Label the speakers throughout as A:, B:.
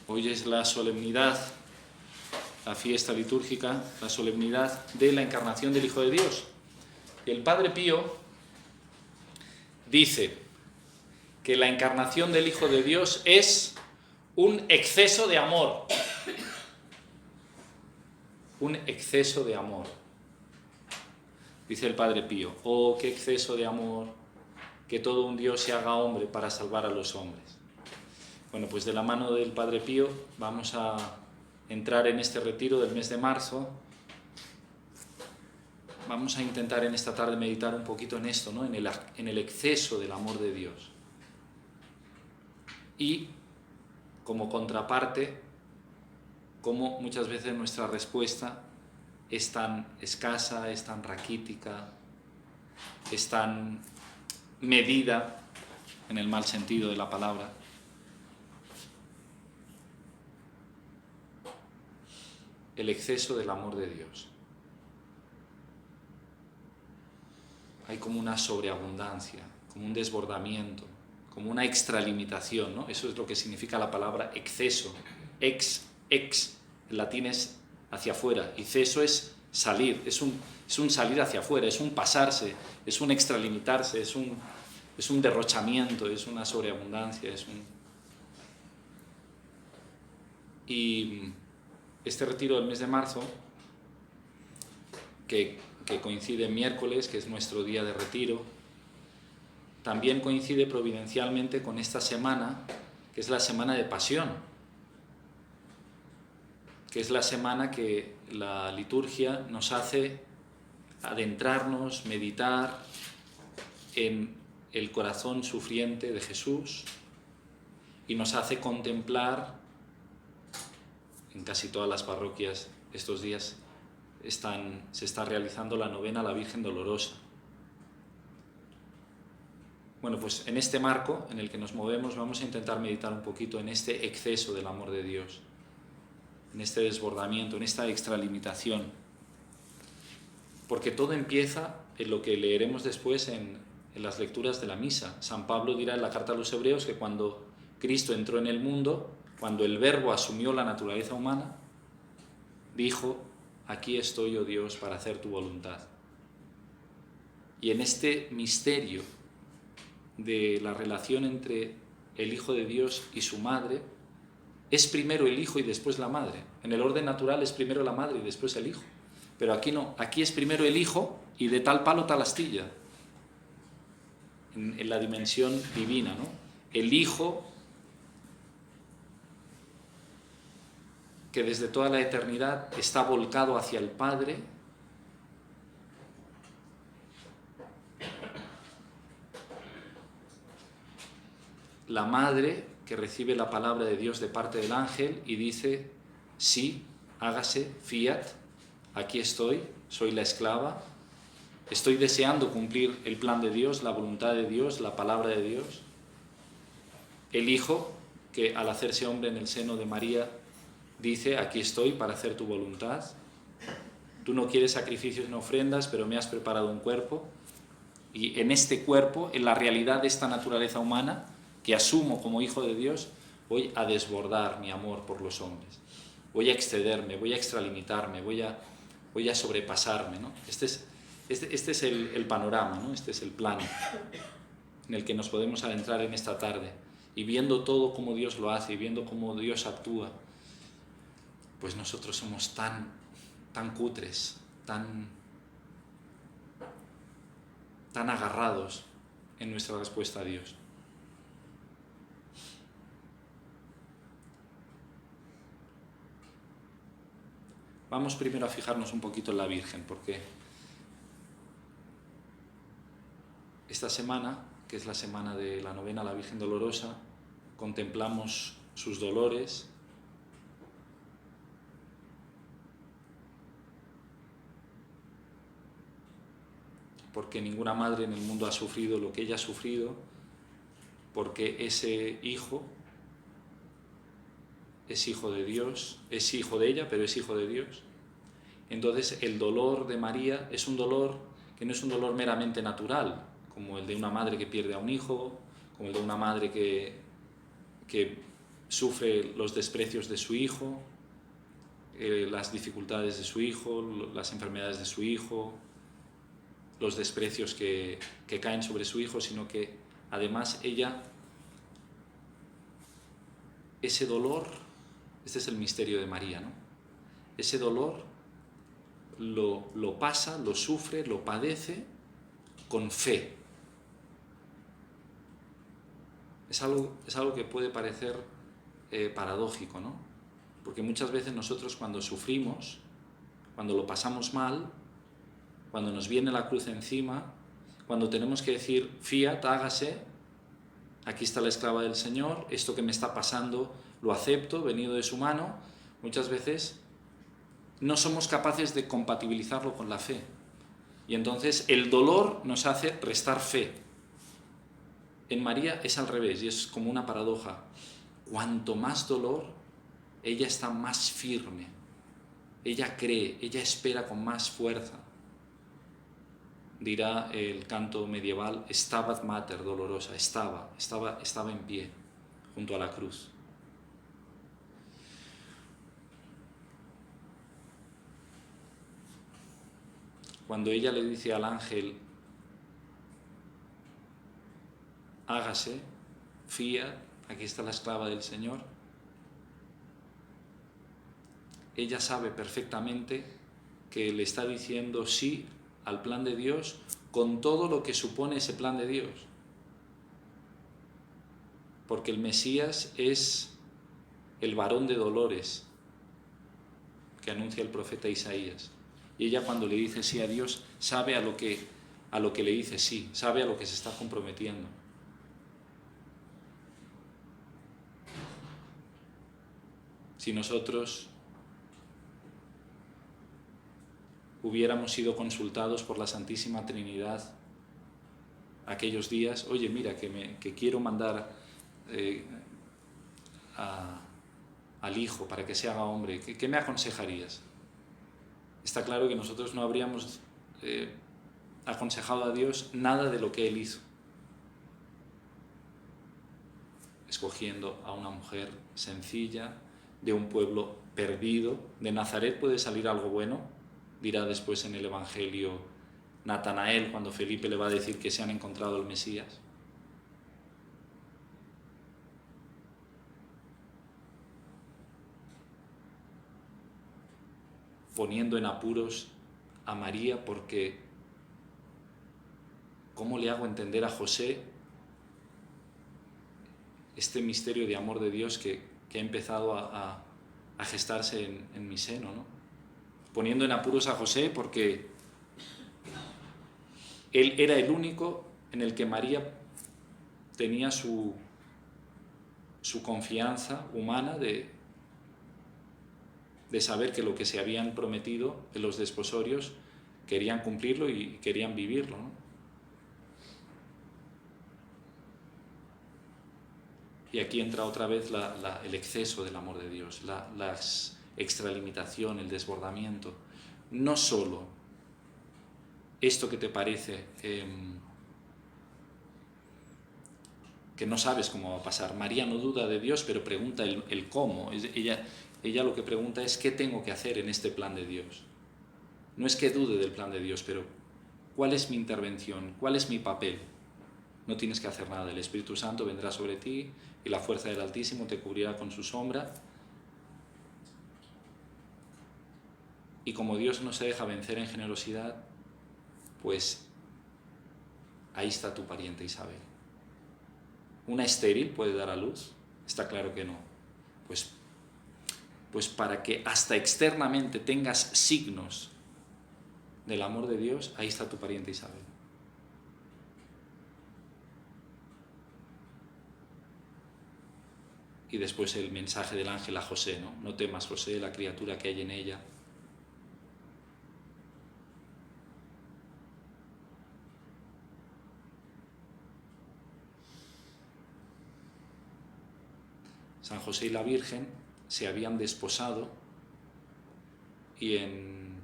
A: Hoy es la solemnidad, la fiesta litúrgica, la solemnidad de la encarnación del Hijo de Dios. Y el Padre Pío dice que la encarnación del Hijo de Dios es un exceso de amor. Un exceso de amor. Dice el Padre Pío: oh, qué exceso de amor, que todo un Dios se haga hombre para salvar a los hombres. Bueno, pues de la mano del Padre Pío vamos a entrar en este retiro del mes de marzo. Vamos a intentar en esta tarde meditar un poquito en esto, ¿no? En el exceso del amor de Dios. Y como contraparte, cómo muchas veces nuestra respuesta es tan escasa, es tan raquítica, es tan medida, en el mal sentido de la palabra. El exceso del amor de Dios. Hay como una sobreabundancia, como un desbordamiento, como una extralimitación, ¿no? Eso es lo que significa la palabra exceso. Ex, en latín es hacia afuera, y ceso es salir, es un salir hacia afuera, es un pasarse, es un extralimitarse, es un derrochamiento, es una sobreabundancia, Y este retiro del mes de marzo, que coincide miércoles, que es nuestro día de retiro, también coincide providencialmente con esta semana, que es la semana de Pasión, que es la semana que la liturgia nos hace adentrarnos, meditar en el corazón sufriente de Jesús, y nos hace contemplar, en casi todas las parroquias estos días se está realizando la novena a la Virgen Dolorosa. Bueno, pues en este marco en el que nos movemos vamos a intentar meditar un poquito en este exceso del amor de Dios, en este desbordamiento, en esta extralimitación. Porque todo empieza en lo que leeremos después en las lecturas de la misa. San Pablo dirá en la carta a los Hebreos que cuando Cristo entró en el mundo, cuando el Verbo asumió la naturaleza humana, dijo: aquí estoy, oh Dios, para hacer tu voluntad. Y en este misterio de la relación entre el Hijo de Dios y su madre, es primero el Hijo y después la madre. En el orden natural es primero la madre y después el Hijo. Pero aquí no, aquí es primero el Hijo y de tal palo tal astilla. En la dimensión divina, ¿no? El Hijo, que desde toda la eternidad está volcado hacia el Padre, la madre que recibe la palabra de Dios de parte del ángel y dice: sí, hágase, fiat, aquí estoy, soy la esclava, estoy deseando cumplir el plan de Dios, la voluntad de Dios, la palabra de Dios. El Hijo, que al hacerse hombre en el seno de María, dice: aquí estoy para hacer tu voluntad. Tú no quieres sacrificios ni ofrendas, pero me has preparado un cuerpo. Y en este cuerpo, en la realidad de esta naturaleza humana, que asumo como Hijo de Dios, voy a desbordar mi amor por los hombres. Voy a excederme, voy a extralimitarme, voy a sobrepasarme, ¿no? Este es el panorama, ¿no? Este es el plano en el que nos podemos adentrar en esta tarde. Y viendo todo como Dios lo hace, y viendo cómo Dios actúa, pues nosotros somos tan cutres, tan agarrados en nuestra respuesta a Dios. Vamos primero a fijarnos un poquito en la Virgen, porque esta semana, que es la semana de la novena a la Virgen Dolorosa, contemplamos sus dolores, porque ninguna madre en el mundo ha sufrido lo que ella ha sufrido, porque ese hijo es hijo de Dios, es hijo de ella, pero es hijo de Dios. Entonces el dolor de María es un dolor que no es un dolor meramente natural, como el de una madre que pierde a un hijo, como el de una madre que sufre los desprecios de su hijo, las dificultades de su hijo, las enfermedades de su hijo, los desprecios que caen sobre su hijo, sino que además ella, ese dolor, este es el misterio de María, ¿no? Ese dolor lo pasa, lo sufre, lo padece con fe. Es algo que puede parecer paradójico, ¿no? Porque muchas veces nosotros cuando sufrimos, cuando lo pasamos mal, cuando nos viene la cruz encima, cuando tenemos que decir, fiat, hágase, aquí está la esclava del Señor, esto que me está pasando lo acepto, venido de su mano, muchas veces no somos capaces de compatibilizarlo con la fe. Y entonces el dolor nos hace restar fe. En María es al revés, y es como una paradoja. Cuanto más dolor, ella está más firme. Ella cree, ella espera con más fuerza. Dirá el canto medieval, stabat mater dolorosa, estaba en pie junto a la cruz. Cuando ella le dice al ángel, hágase, fiat, aquí está la esclava del Señor, ella sabe perfectamente que le está diciendo sí al plan de Dios con todo lo que supone ese plan de Dios. Porque el Mesías es el varón de dolores que anuncia el profeta Isaías. Y ella cuando le dice sí a Dios, sabe a lo que le dice sí, sabe a lo que se está comprometiendo. Si nosotros hubiéramos sido consultados por la Santísima Trinidad aquellos días, oye, mira, que quiero mandar al Hijo para que se haga hombre, ¿qué me aconsejarías? Está claro que nosotros no habríamos aconsejado a Dios nada de lo que Él hizo, escogiendo a una mujer sencilla, de un pueblo perdido. De Nazaret puede salir algo bueno, dirá después en el Evangelio Natanael cuando Felipe le va a decir que se han encontrado el Mesías. Poniendo en apuros a María porque ¿cómo le hago entender a José este misterio de amor de Dios que ha empezado a gestarse en mi seno, ¿no? Poniendo en apuros a José porque él era el único en el que María tenía su confianza humana de saber que lo que se habían prometido en los desposorios querían cumplirlo y querían vivirlo, ¿no? Y aquí entra otra vez el exceso del amor de Dios, la extralimitación, el desbordamiento. No solo esto que te parece que no sabes cómo va a pasar. María no duda de Dios, pero pregunta el cómo. Ella lo que pregunta es qué tengo que hacer en este plan de Dios. No es que dude del plan de Dios, pero ¿cuál es mi intervención? ¿Cuál es mi papel? No tienes que hacer nada. El Espíritu Santo vendrá sobre ti y la fuerza del Altísimo te cubrirá con su sombra. Y como Dios no se deja vencer en generosidad, pues ahí está tu pariente Isabel. ¿Una estéril puede dar a luz? Está claro que no. Pues para que hasta externamente tengas signos del amor de Dios, ahí está tu pariente Isabel. Y después el mensaje del ángel a José, ¿no? No temas, José, la criatura que hay en ella. San José y la Virgen se habían desposado y en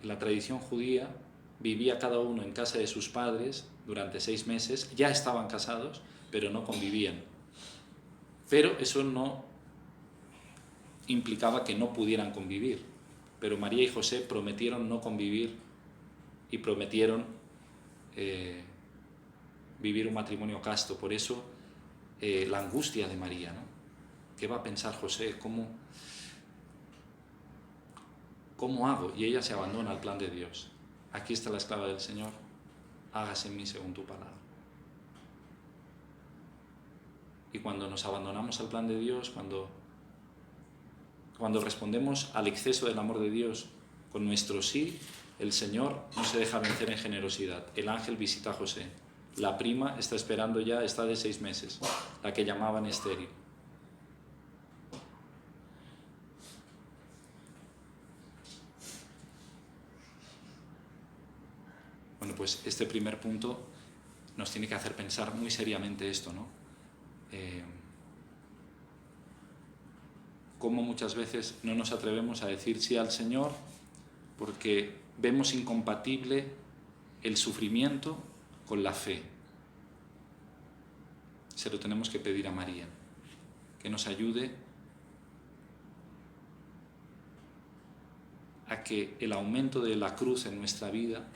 A: la tradición judía vivía cada uno en casa de sus padres durante 6 meses, ya estaban casados, pero no convivían. Pero eso no implicaba que no pudieran convivir, pero María y José prometieron no convivir y prometieron vivir un matrimonio casto. Por eso la angustia de María, ¿no? ¿Qué va a pensar José? ¿Cómo hago? Y ella se abandona al plan de Dios. Aquí está la esclava del Señor, hágase en mí según tu palabra. Y cuando nos abandonamos al plan de Dios, cuando respondemos al exceso del amor de Dios con nuestro sí, el Señor no se deja vencer en generosidad. El ángel visita a José. La prima está esperando ya, está de 6 meses, la que llamaban estéril. Bueno, pues este primer punto nos tiene que hacer pensar muy seriamente esto, ¿no? Cómo muchas veces no nos atrevemos a decir sí al Señor porque vemos incompatible el sufrimiento con la fe. Se lo tenemos que pedir a María, que nos ayude a que el aumento de la cruz en nuestra vida,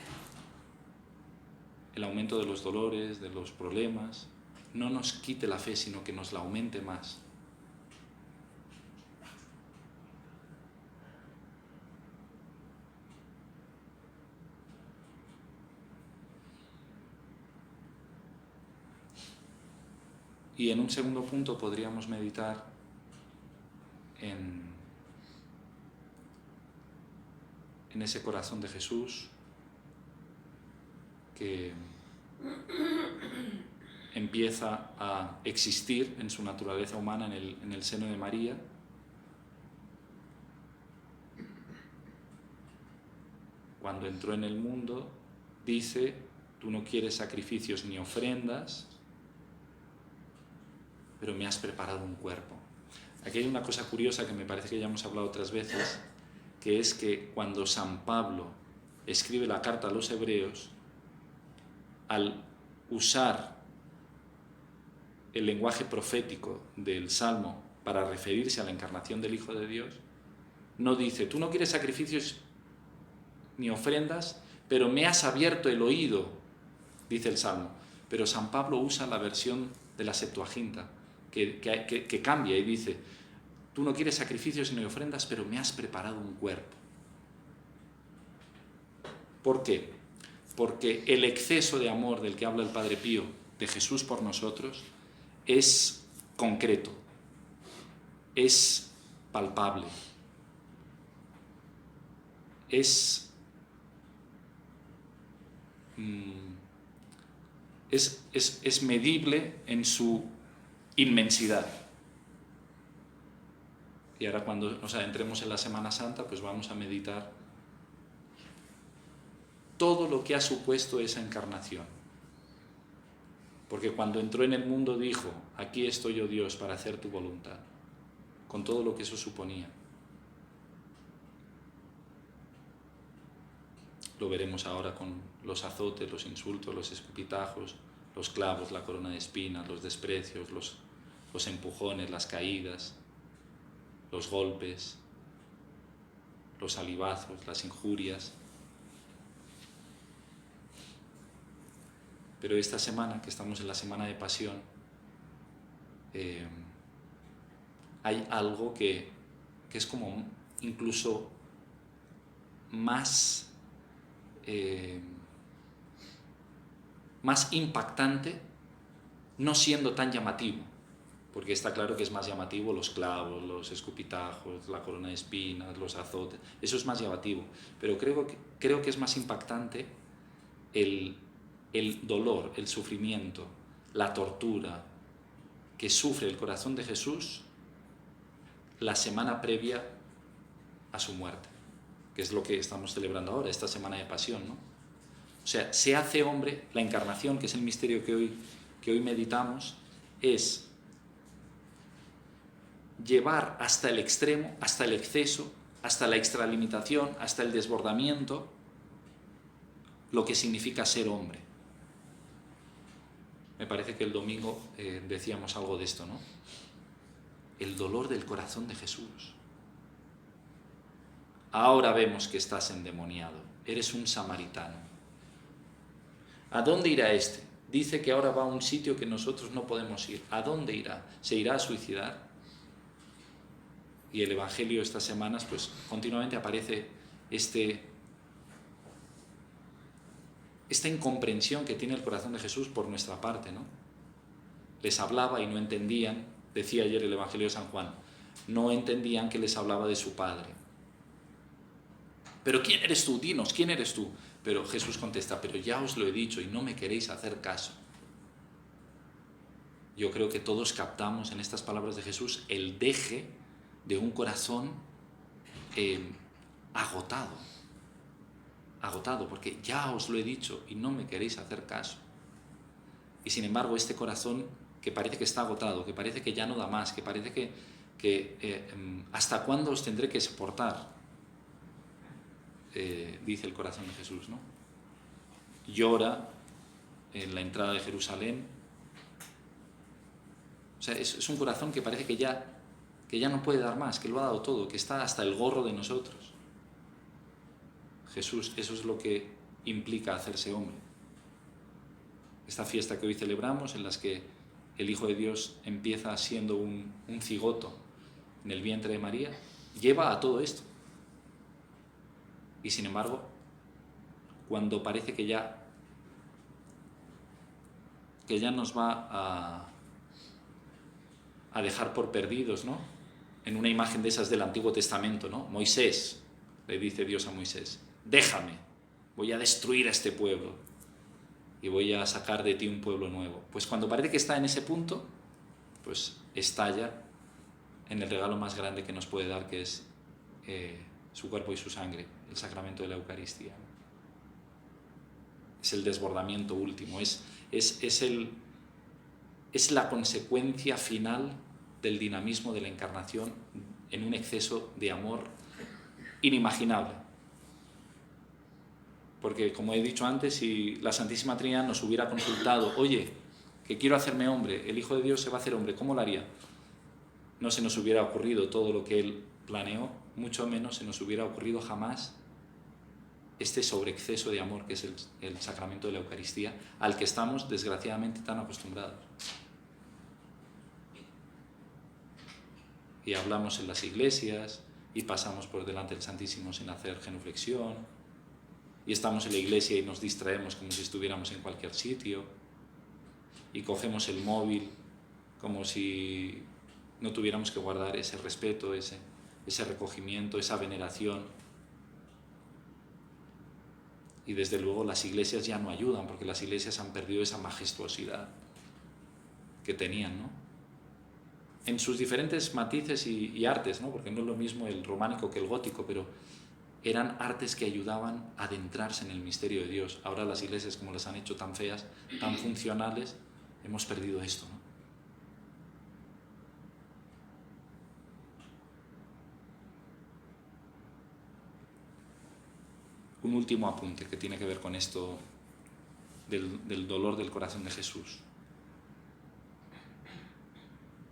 A: el aumento de los dolores, de los problemas, no nos quite la fe, sino que nos la aumente más. Y en un segundo punto podríamos meditar en ese corazón de Jesús que empieza a existir en su naturaleza humana en el seno de María. Cuando entró en el mundo, dice, tú no quieres sacrificios ni ofrendas, pero me has preparado un cuerpo. Aquí hay una cosa curiosa que me parece que ya hemos hablado otras veces, que es que cuando San Pablo escribe la carta a los hebreos, al usar el lenguaje profético del Salmo para referirse a la encarnación del Hijo de Dios, no dice, tú no quieres sacrificios ni ofrendas, pero me has abierto el oído, dice el Salmo. Pero San Pablo usa la versión de la Septuaginta, que cambia y dice, tú no quieres sacrificios ni ofrendas, pero me has preparado un cuerpo. ¿Por qué? Porque el exceso de amor del que habla el Padre Pío, de Jesús por nosotros, es concreto, es palpable, es medible en su inmensidad. Y ahora cuando nos adentremos en la Semana Santa, pues vamos a meditar todo lo que ha supuesto esa encarnación. Porque cuando entró en el mundo dijo, aquí estoy, oh Dios, para hacer tu voluntad, con todo lo que eso suponía. Lo veremos ahora con los azotes, los insultos, los escupitajos, los clavos, la corona de espinas, los desprecios, los empujones, las caídas, los golpes, los salivazos, las injurias. Pero esta semana, que estamos en la Semana de Pasión, hay algo que es como incluso más impactante, no siendo tan llamativo, porque está claro que es más llamativo los clavos, los escupitajos, la corona de espinas, los azotes, eso es más llamativo, pero creo que es más impactante el dolor, el sufrimiento, la tortura que sufre el corazón de Jesús la semana previa a su muerte, que es lo que estamos celebrando ahora, esta Semana de Pasión, ¿no? O sea, se hace hombre, la encarnación, que es el misterio que hoy meditamos, es llevar hasta el extremo, hasta el exceso, hasta la extralimitación, hasta el desbordamiento, lo que significa ser hombre. Me parece que el domingo decíamos algo de esto, ¿no? El dolor del corazón de Jesús. ahora vemos que estás endemoniado, eres un samaritano. ¿A dónde irá este? Dice que ahora va a un sitio que nosotros no podemos ir. ¿A dónde irá? ¿Se irá a suicidar? Y el Evangelio estas semanas, pues continuamente aparece esta incomprensión que tiene el corazón de Jesús por nuestra parte, ¿no? Les hablaba y no entendían, decía ayer el Evangelio de San Juan, no entendían que les hablaba de su Padre. ¿Pero quién eres tú? Dinos, ¿quién eres tú? Pero Jesús contesta, pero ya os lo he dicho y no me queréis hacer caso. Yo creo que todos captamos en estas palabras de Jesús el deje de un corazón agotado, porque ya os lo he dicho y no me queréis hacer caso. Y sin embargo, este corazón que parece que está agotado, que parece que ya no da más, que parece que ¿hasta cuándo os tendré que soportar? Dice el corazón de Jesús, ¿no? Llora en la entrada de Jerusalén. O sea, es un corazón que parece que ya no puede dar más, que lo ha dado todo, que está hasta el gorro de nosotros. Jesús, eso es lo que implica hacerse hombre. Esta fiesta que hoy celebramos, en las que el Hijo de Dios empieza siendo un cigoto en el vientre de María, lleva a todo esto. Y sin embargo, cuando parece que ya nos va a dejar por perdidos, ¿no? En una imagen de esas del Antiguo Testamento, ¿no? Moisés, le dice Dios a Moisés, déjame, voy a destruir a este pueblo y voy a sacar de ti un pueblo nuevo. Pues cuando parece que está en ese punto, pues estalla en el regalo más grande que nos puede dar, que es su cuerpo y su sangre, el sacramento de la Eucaristía. Es el desbordamiento último, es la consecuencia final del dinamismo de la encarnación en un exceso de amor inimaginable. Porque, como he dicho antes, si la Santísima Trinidad nos hubiera consultado, oye, que quiero hacerme hombre, el Hijo de Dios se va a hacer hombre, ¿cómo lo haría? No se nos hubiera ocurrido todo lo que Él planeó, mucho menos se nos hubiera ocurrido jamás este sobreexceso de amor que es el sacramento de la Eucaristía, al que estamos desgraciadamente tan acostumbrados. Y hablamos en las iglesias, y pasamos por delante del Santísimo sin hacer genuflexión, y estamos en la iglesia y nos distraemos como si estuviéramos en cualquier sitio, y cogemos el móvil como si no tuviéramos que guardar ese respeto, ese recogimiento, esa veneración. Y desde luego las iglesias ya no ayudan, porque las iglesias han perdido esa majestuosidad que tenían, ¿no? En sus diferentes matices y artes, ¿no? Porque no es lo mismo el románico que el gótico, pero eran artes que ayudaban a adentrarse en el misterio de Dios. Ahora las iglesias, como las han hecho tan feas, tan funcionales, hemos perdido esto, ¿no? Un último apunte que tiene que ver con esto del dolor del corazón de Jesús.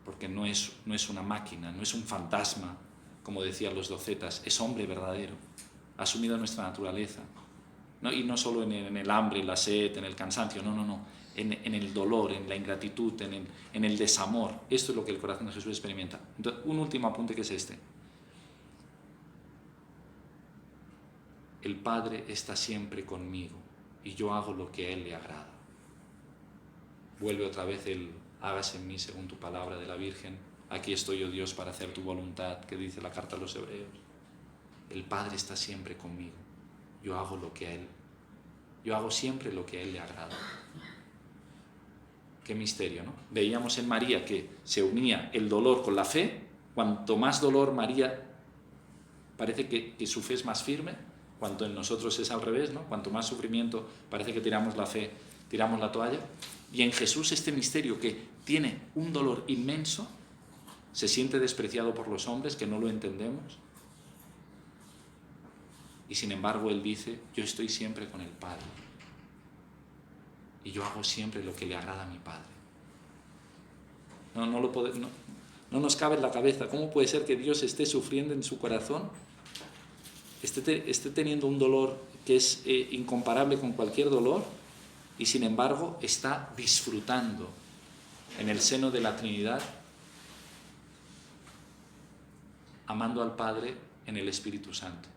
A: Porque no es una máquina, no es un fantasma, como decían los docetas, es hombre verdadero, ha asumido nuestra naturaleza. ¿No? Y no solo en el hambre, en la sed, en el cansancio, no. En el dolor, en la ingratitud, en el desamor. Esto es lo que el corazón de Jesús experimenta. Entonces, un último apunte que es este. El Padre está siempre conmigo y yo hago lo que a Él le agrada. Vuelve otra vez el hágase en mí según tu palabra de la Virgen. Aquí estoy, oh Dios, para hacer tu voluntad, que dice la carta a los Hebreos. El Padre está siempre conmigo. Yo hago siempre lo que a Él le agrada. Qué misterio, ¿no? Veíamos en María que se unía el dolor con la fe. Cuanto más dolor María, parece que su fe es más firme. Cuanto en nosotros es al revés, ¿no? Cuanto más sufrimiento, parece que tiramos la fe, tiramos la toalla. Y en Jesús este misterio que tiene un dolor inmenso, se siente despreciado por los hombres, que no lo entendemos. Y sin embargo Él dice, yo estoy siempre con el Padre. Y yo hago siempre lo que le agrada a mi Padre. No nos cabe en la cabeza. ¿Cómo puede ser que Dios esté sufriendo en su corazón esté teniendo un dolor que es incomparable con cualquier dolor y sin embargo está disfrutando en el seno de la Trinidad, amando al Padre en el Espíritu Santo.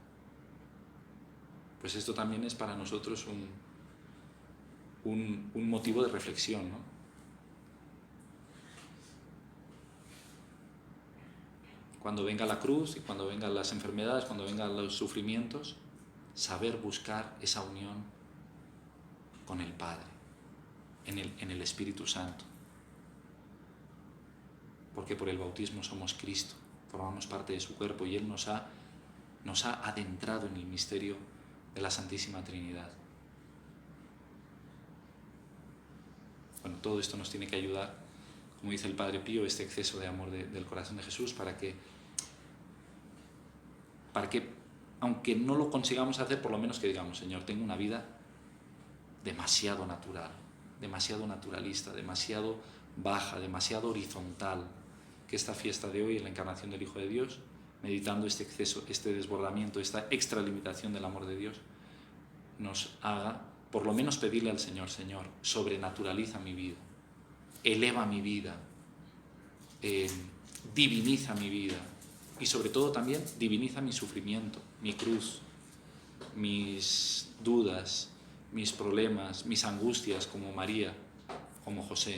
A: Pues esto también es para nosotros un motivo de reflexión, ¿no? Cuando venga la cruz y cuando vengan las enfermedades, cuando vengan los sufrimientos, saber buscar esa unión con el Padre, en el Espíritu Santo. Porque por el bautismo somos Cristo, formamos parte de su cuerpo y Él nos ha adentrado en el misterio de la Santísima Trinidad. Bueno, todo esto nos tiene que ayudar, como dice el Padre Pío, este exceso de amor del corazón de Jesús, para que, aunque no lo consigamos hacer, por lo menos que digamos, Señor, tengo una vida demasiado natural, demasiado naturalista, demasiado baja, demasiado horizontal, que esta fiesta de hoy, en la encarnación del Hijo de Dios, meditando este exceso, este desbordamiento, esta extralimitación del amor de Dios, nos haga, por lo menos pedirle al Señor, Señor, sobrenaturaliza mi vida, eleva mi vida, diviniza mi vida y sobre todo también diviniza mi sufrimiento, mi cruz, mis dudas, mis problemas, mis angustias como María, como José.